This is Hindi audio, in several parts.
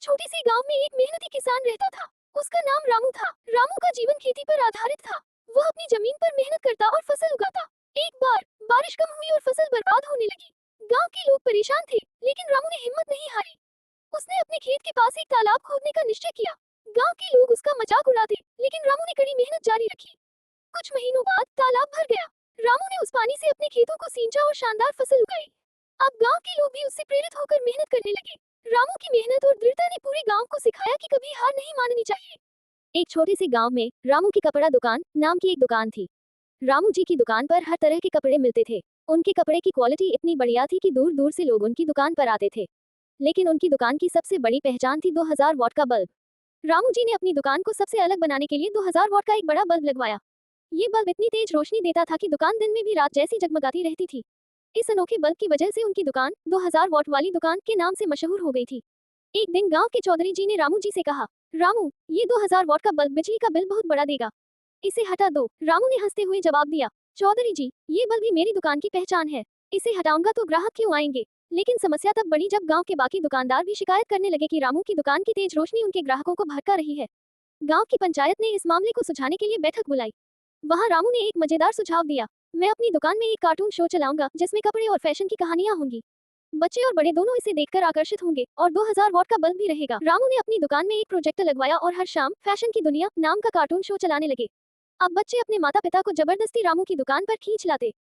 छोटे से गांव में एक मेहनती किसान रहता था। उसका नाम रामू था। रामू का जीवन खेती पर आधारित था। वह अपनी जमीन पर मेहनत करता और फसल उगाता। एक बार बारिश कम हुई और फसल बर्बाद होने लगी। गांव के लोग परेशान थे, लेकिन रामू ने हिम्मत नहीं हारी। उसने अपने खेत के पास एक तालाब खोदने का निश्चय किया। गांव के लोग उसका मजाक उड़ाते, लेकिन रामू ने कड़ी मेहनत जारी रखी। कुछ महीनों बाद तालाब भर गया। रामू ने उस पानी से अपने खेतों को सींचा और शानदार फसल उगाई। अब गांव के लोग भी उससे प्रेरित होकर मेहनत करने लगे। रामू की मेहनत और दृढ़ता ने पूरे गांव को सिखाया कि कभी हार नहीं माननी चाहिए। एक छोटे से गांव में रामू की कपड़ा दुकान नाम की एक दुकान थी। रामू जी की दुकान पर हर तरह के कपड़े मिलते थे। उनके कपड़े की क्वालिटी इतनी बढ़िया थी कि दूर दूर से लोग उनकी दुकान पर आते थे। लेकिन उनकी दुकान की सबसे बड़ी पहचान थी 2000 वॉट का बल्ब। रामू जी ने अपनी दुकान को सबसे अलग बनाने के लिए 2000 वॉट का एक बड़ा बल्ब लगवाया। ये बल्ब इतनी तेज रोशनी देता था कि दुकान दिन में भी रात जैसी जगमगाती रहती थी। इस अनोखे बल्ब की वजह से उनकी दुकान 2000 वॉट वाली दुकान के नाम से मशहूर हो गई थी। एक दिन गांव के चौधरी जी ने रामू जी से कहा, रामू, ये 2000 वॉट का बल्ब बिजली का बिल बहुत बड़ा देगा। इसे हटा दो। रामू ने हंसते हुए जवाब दिया, चौधरी जी, ये बल्ब ही मेरी दुकान की पहचान है। इसे हटाऊंगा तो ग्राहक क्यों आएंगे। लेकिन समस्या तब बढ़ी जब गांव के बाकी दुकानदार भी शिकायत करने लगे कि रामू की दुकान की तेज रोशनी उनके ग्राहकों को भड़का रही है। गांव की पंचायत ने इस मामले को सुलझाने के लिए बैठक बुलाई। वहां रामू ने एक मजेदार सुझाव दिया, मैं अपनी दुकान में एक कार्टून शो चलाऊंगा जिसमें कपड़े और फैशन की कहानियां होंगी। बच्चे और बड़े दोनों इसे देखकर आकर्षित होंगे और 2000 वॉट का बल्ब भी रहेगा। रामू ने अपनी दुकान में एक प्रोजेक्टर लगवाया और हर शाम फैशन की दुनिया नाम का कार्टून शो चलाने लगे। अब बच्चे अपने माता पिता को जबरदस्ती रामू की दुकान पर खींच लाते।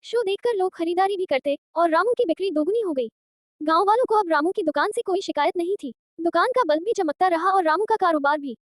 शो देखकर लोग खरीदारी भी करते और रामू की बिक्री दोगुनी हो गई। गांव वालों को अब रामू की दुकान से कोई शिकायत नहीं थी। दुकान का बल्ब भी चमकता रहा और रामू का कारोबार भी।